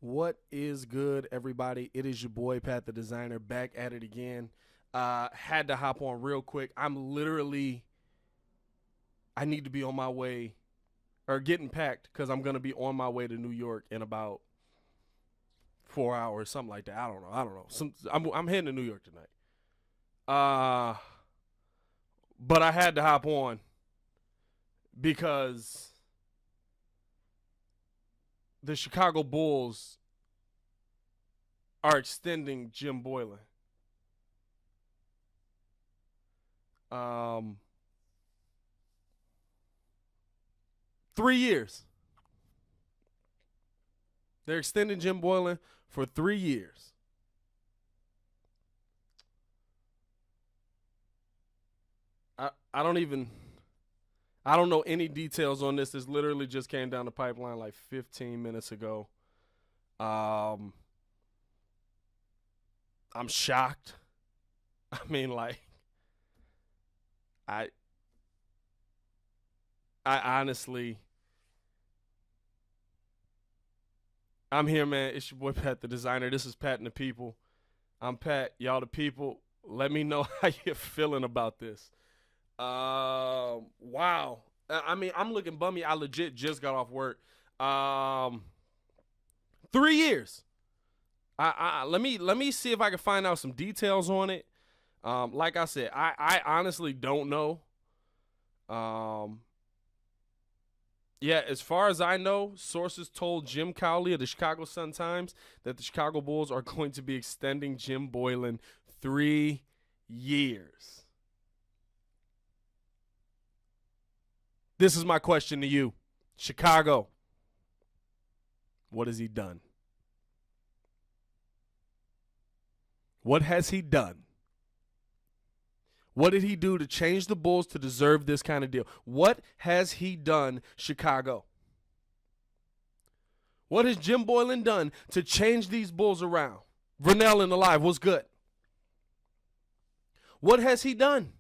What is good, everybody? It is your boy Pat the Designer back at it again. Had to hop on real quick. I need to be on my way or getting packed because I'm gonna be on my way to New York in about 4 hours, something like that. I'm heading to New York tonight. Uh, but I had to hop on because the Chicago Bulls are extending Jim Boylen. Um, 3 years. They're extending Jim Boylen for 3 years. I don't know any details on this. This literally just came down the pipeline like 15 minutes ago. I'm shocked. I mean, like, I I honestly, I'm here, man. It's your boy Pat the Designer. This is Pat and the People. I'm Pat. Y'all the people. Let me know how you're feeling about this. Wow. I mean, I'm looking bummy. I legit just got off work. 3 years. Let me see if I can find out some details on it. Like I said, I honestly don't know. Um, yeah, as far as I know, sources told Jim Cowley of the Chicago Sun-Times that the Chicago Bulls are going to be extending Jim Boylen 3 years. This is my question to you. Chicago, what has he done? What has he done? What did he do to change the Bulls to deserve this kind of deal? What has he done, Chicago? What has Jim Boylen done to change these Bulls around? Vernell and Alive was good. What has he done?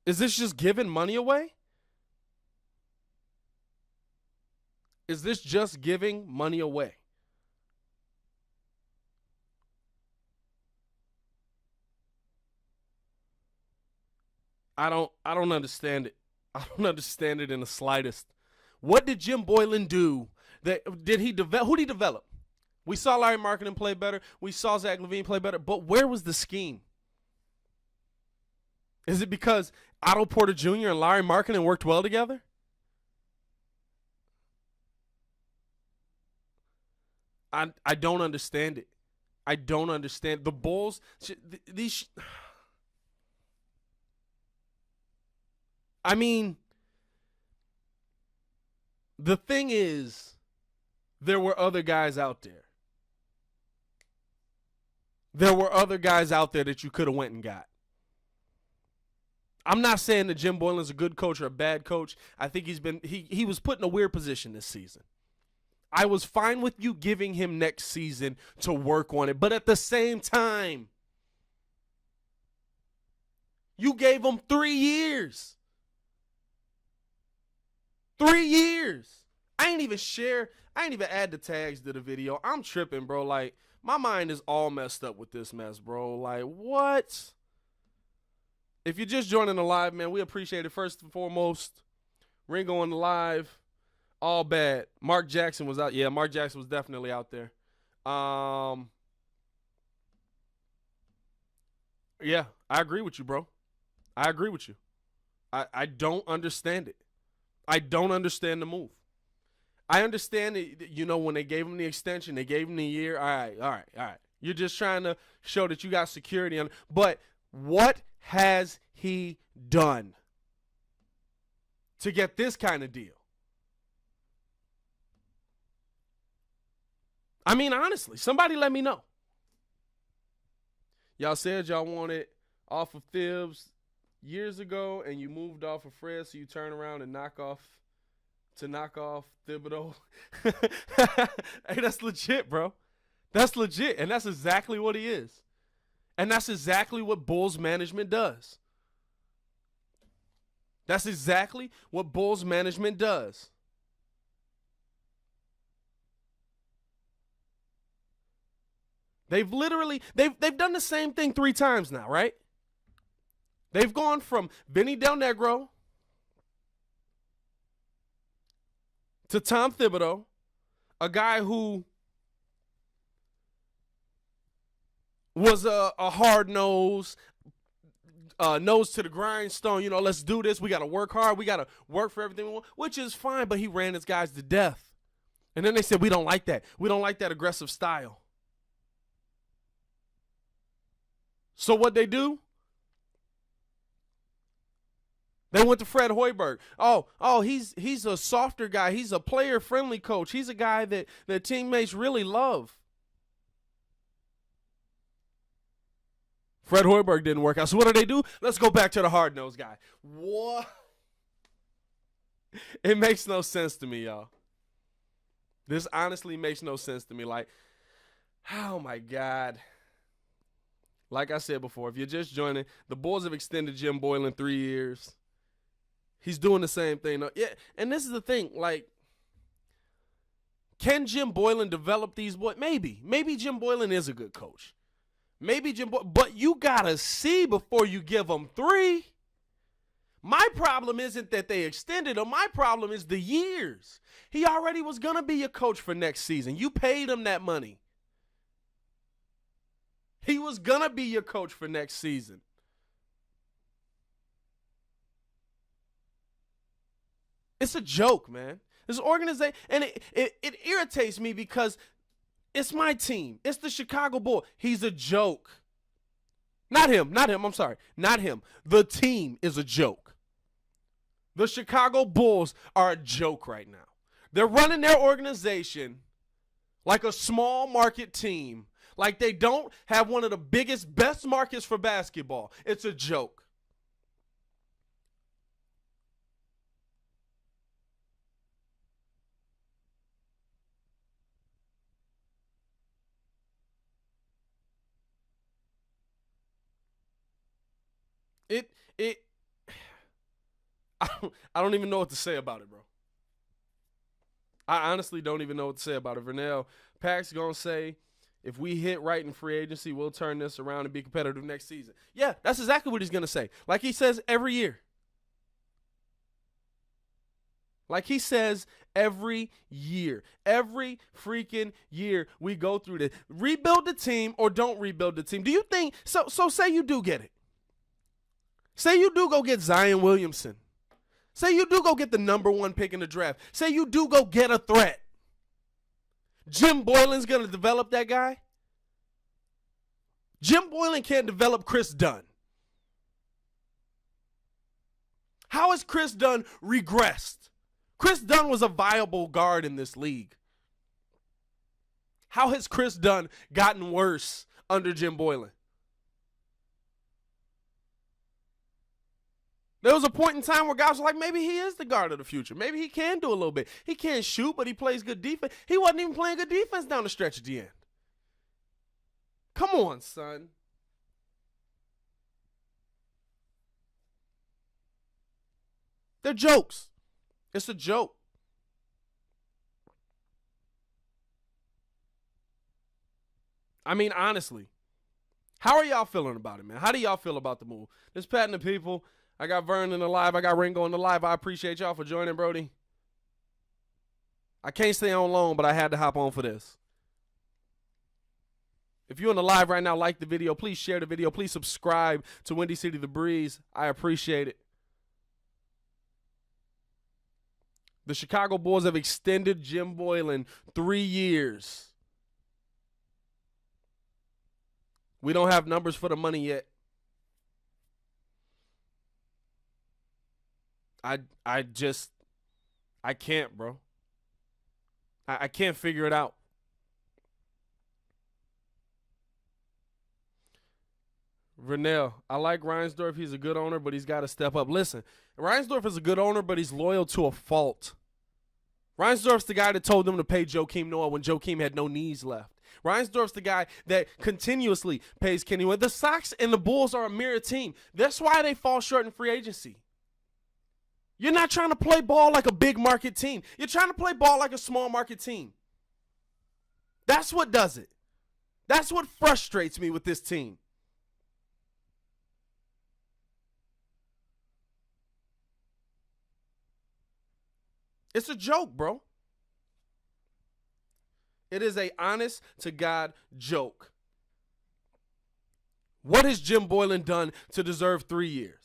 Is this just giving money away? Is this just giving money away? I don't understand it. I don't understand it in the slightest. What did Jim Boylen do? That did he develop? Who did he develop? We saw Larry Markkinen play better. We saw Zach LaVine play better. But where was the scheme? Is it because Otto Porter Jr. and Larry Markkinen worked well together? I don't understand it. I don't understand the Bulls. These. I mean, the thing is, there were other guys out there. There were other guys out there that you could have went and got. I'm not saying that Jim Boylen's a good coach or a bad coach. I think he was put in a weird position this season. I was fine with you giving him next season to work on it, but at the same time, you gave him 3 years. 3 years. I ain't even add the tags to the video. I'm tripping, bro. Like, my mind is all messed up with this mess, bro. Like, what? If you're just joining the live, man, we appreciate it. First and foremost, Ringo on the live. All bad. Mark Jackson was out. Yeah, Mark Jackson was definitely out there. Yeah, I agree with you, bro. I agree with you. I don't understand it. I don't understand the move. I understand it, when they gave him the extension, they gave him the year. All right. You're just trying to show that you got security on. But what has he done to get this kind of deal? I mean, honestly, somebody let me know. Y'all said y'all wanted off of Thibs years ago, and you moved off of Fred, so you turn around and knock off Thibodeau. Hey, that's legit, bro. That's legit, and that's exactly what he is. And that's exactly what Bulls management does. That's exactly what Bulls management does. They've done the same thing 3 times now, right? They've gone from Vinny Del Negro to Tom Thibodeau, a guy who was a hard nose, nose to the grindstone. You know, let's do this. We got to work hard. We got to work for everything we want, which is fine, but he ran his guys to death. And then they said, we don't like that. We don't like that aggressive style. So what they do? They went to Fred Hoiberg. He's a softer guy. He's a player-friendly coach. He's a guy that teammates really love. Fred Hoiberg didn't work out. So what do? Let's go back to the hard-nosed guy. What? It makes no sense to me, y'all. This honestly makes no sense to me. Like, oh, my God. Like I said before, if you're just joining, the Bulls have extended Jim Boylen 3 years. He's doing the same thing. Yeah, and this is the thing. Like, can Jim Boylen develop these boys? Maybe. Maybe Jim Boylen is a good coach. But you got to see before you give them 3. My problem isn't that they extended him. My problem is the years. He already was going to be your coach for next season. You paid him that money. He was going to be your coach for next season. It's a joke, man. This organization, and it irritates me because it's my team. It's the Chicago Bulls. He's a joke. Not him. I'm sorry. Not him. The team is a joke. The Chicago Bulls are a joke right now. They're running their organization like a small market team. Like they don't have one of the biggest, best markets for basketball. It's a joke. I don't even know what to say about it, bro. I honestly don't even know what to say about it. Vernell Pack's going to say, if we hit right in free agency, we'll turn this around and be competitive next season. Yeah, that's exactly what he's going to say. Like he says every year. Like he says every year. Every freaking year we go through this. Rebuild the team or don't rebuild the team. Do you think – so say you do get it. Say you do go get Zion Williamson. Say you do go get the number 1 pick in the draft. Say you do go get a threat. Jim Boylen's going to develop that guy? Jim Boylen can't develop Chris Dunn. How has Chris Dunn regressed? Chris Dunn was a viable guard in this league. How has Chris Dunn gotten worse under Jim Boylen? There was a point in time where guys were like, maybe he is the guard of the future. Maybe he can do a little bit. He can't shoot, but he plays good defense. He wasn't even playing good defense down the stretch at the end. Come on, son. They're jokes. It's a joke. I mean, honestly, how are y'all feeling about it, man? How do y'all feel about the move? This Pat and the people. I got Vern in the live. I got Ringo in the live. I appreciate y'all for joining, Brody. I can't stay on long, but I had to hop on for this. If you're in the live right now, like the video. Please share the video. Please subscribe to Windy City The Breeze. I appreciate it. The Chicago Bulls have extended Jim Boylen 3 years. We don't have numbers for the money yet. I can't, bro. I can't figure it out. Vernell, I like Reinsdorf. He's a good owner, but he's got to step up. Listen, Reinsdorf is a good owner, but he's loyal to a fault. Reinsdorf's the guy that told them to pay Joakim Noah when Joakim had no knees left. Reinsdorf's the guy that continuously pays Kenny Wayne. The Sox and the Bulls are a mirror team. That's why they fall short in free agency. You're not trying to play ball like a big market team. You're trying to play ball like a small market team. That's what does it. That's what frustrates me with this team. It's a joke, bro. It is a honest to God joke. What has Jim Boylen done to deserve 3 years?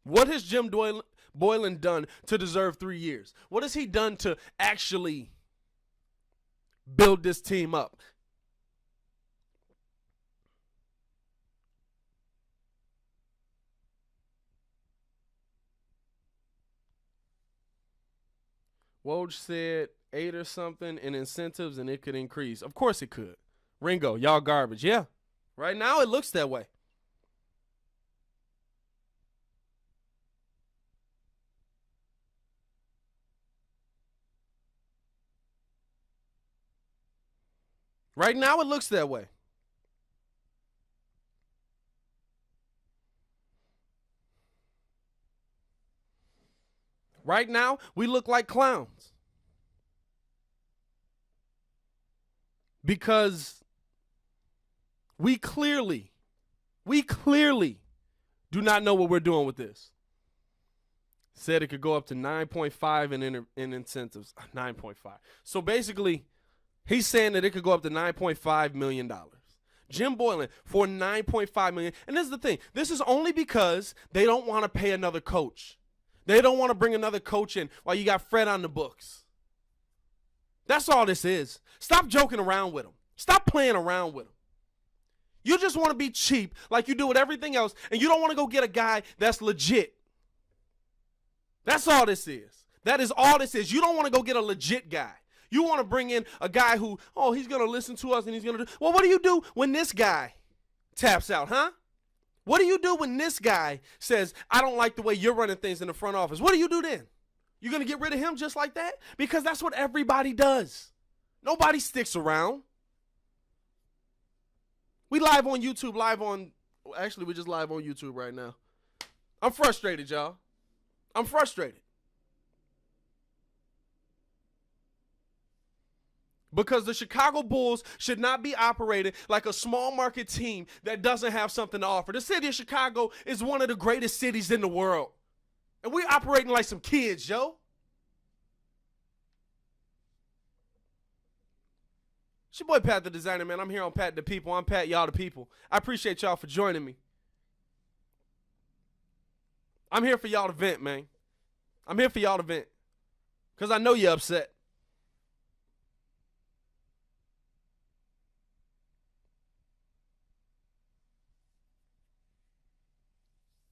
What has Jim Boylen done to deserve 3 years? What has he done to actually build this team up? Woj said 8 or something in incentives and it could increase. Of course it could. Ringo, y'all garbage. Yeah. Right now it looks that way. Right now it looks that way. Right now we look like clowns. Because we clearly do not know what we're doing with this. Said it could go up to 9.5 in incentives. 9.5. So basically, he's saying that it could go up to $9.5 million. Jim Boylen for $9.5 million. And this is the thing. This is only because they don't want to pay another coach. They don't want to bring another coach in while you got Fred on the books. That's all this is. Stop joking around with him. Stop playing around with him. You just want to be cheap like you do with everything else, and you don't want to go get a guy that's legit. That's all this is. That is all this is. You don't want to go get a legit guy. You want to bring in a guy who, he's going to listen to us and he's going to do. Well, what do you do when this guy taps out, huh? What do you do when this guy says, I don't like the way you're running things in the front office? What do you do then? You're going to get rid of him just like that? Because that's what everybody does. Nobody sticks around. We live on YouTube, actually, we just live on YouTube right now. I'm frustrated, y'all. I'm frustrated. Because the Chicago Bulls should not be operated like a small market team that doesn't have something to offer. The city of Chicago is one of the greatest cities in the world. And we're operating like some kids, yo. It's your boy Pat the Designer, man. I'm here on Pat the People. I'm Pat, y'all the people. I appreciate y'all for joining me. I'm here for y'all to vent, man. I'm here for y'all to vent. Because I know you're upset.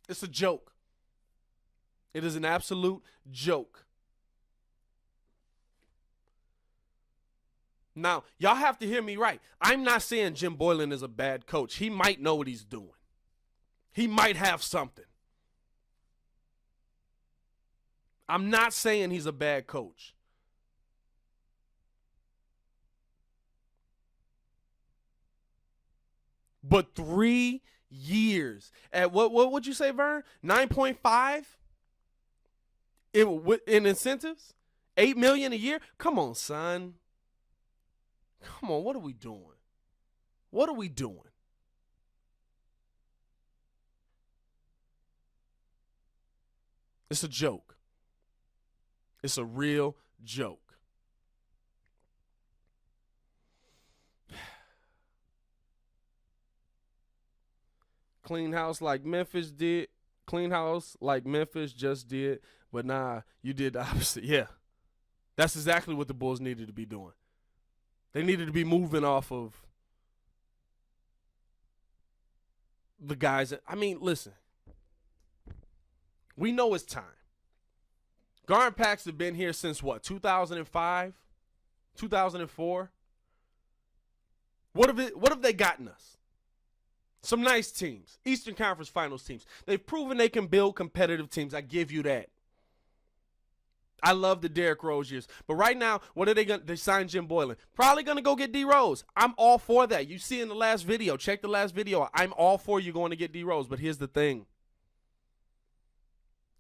It's a joke. It is an absolute joke. Now, y'all have to hear me right. I'm not saying Jim Boylen is a bad coach. He might know what he's doing. He might have something. I'm not saying he's a bad coach. But 3 years at what would you say, Vern? 9.5 in incentives? $8 million a year? Come on, son. Come on, what are we doing? What are we doing? It's a joke. It's a real joke. Clean house like Memphis did. Clean house like Memphis just did. But nah, you did the opposite. Yeah. That's exactly what the Bulls needed to be doing. They needed to be moving off of the guys. I mean, listen. We know it's time. Garden Packs have been here since what? 2005? 2004? What have they gotten us? Some nice teams. Eastern Conference Finals teams. They've proven they can build competitive teams. I give you that. I love the Derrick Rose years. But right now, what are they going to? They signed Jim Boylen. Probably going to go get D Rose. I'm all for that. You see in the last video. Check the last video. I'm all for you going to get D Rose. But here's the thing.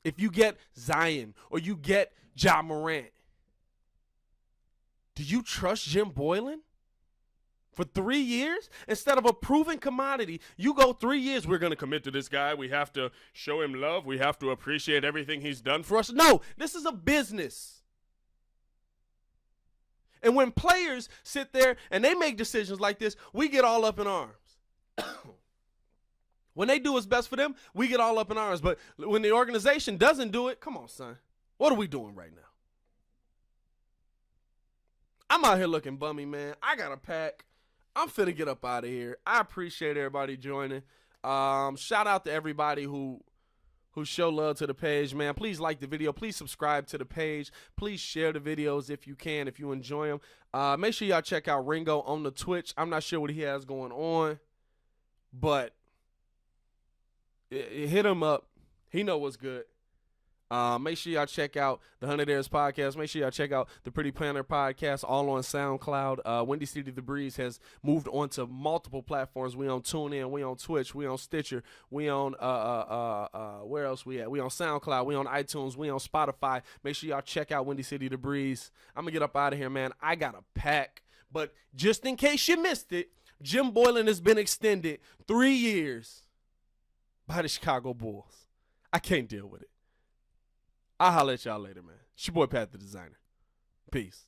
If you get Zion or you get Ja Morant, do you trust Jim Boylen? For 3 years? Instead of a proven commodity, you go 3 years, we're going to commit to this guy. We have to show him love. We have to appreciate everything he's done for us. No, this is a business. And when players sit there and they make decisions like this, we get all up in arms. When they do what's best for them, we get all up in arms. But when the organization doesn't do it, come on, son. What are we doing right now? I'm out here looking bummy, man. I got a pack. I'm finna get up out of here. I appreciate everybody joining. Shout out to everybody who show love to the page, man. Please like the video. Please subscribe to the page. Please share the videos if you can, if you enjoy them. Make sure y'all check out Ringo on the Twitch. I'm not sure what he has going on, but hit him up. He know what's good. Make sure y'all check out the 100 Airs podcast. Make sure y'all check out the Pretty Planner podcast, all on SoundCloud. Windy City The Breeze has moved on to multiple platforms. We on TuneIn, we on Twitch, we on Stitcher, we on where else we at? We on SoundCloud, we on iTunes, we on Spotify. Make sure y'all check out Windy City The Breeze. I'm gonna get up out of here, man. I got a pack, but just in case you missed it, Jim Boylen has been extended 3 years by the Chicago Bulls. I can't deal with it. I'll holler at y'all later, man. It's your boy, Pat the Designer. Peace.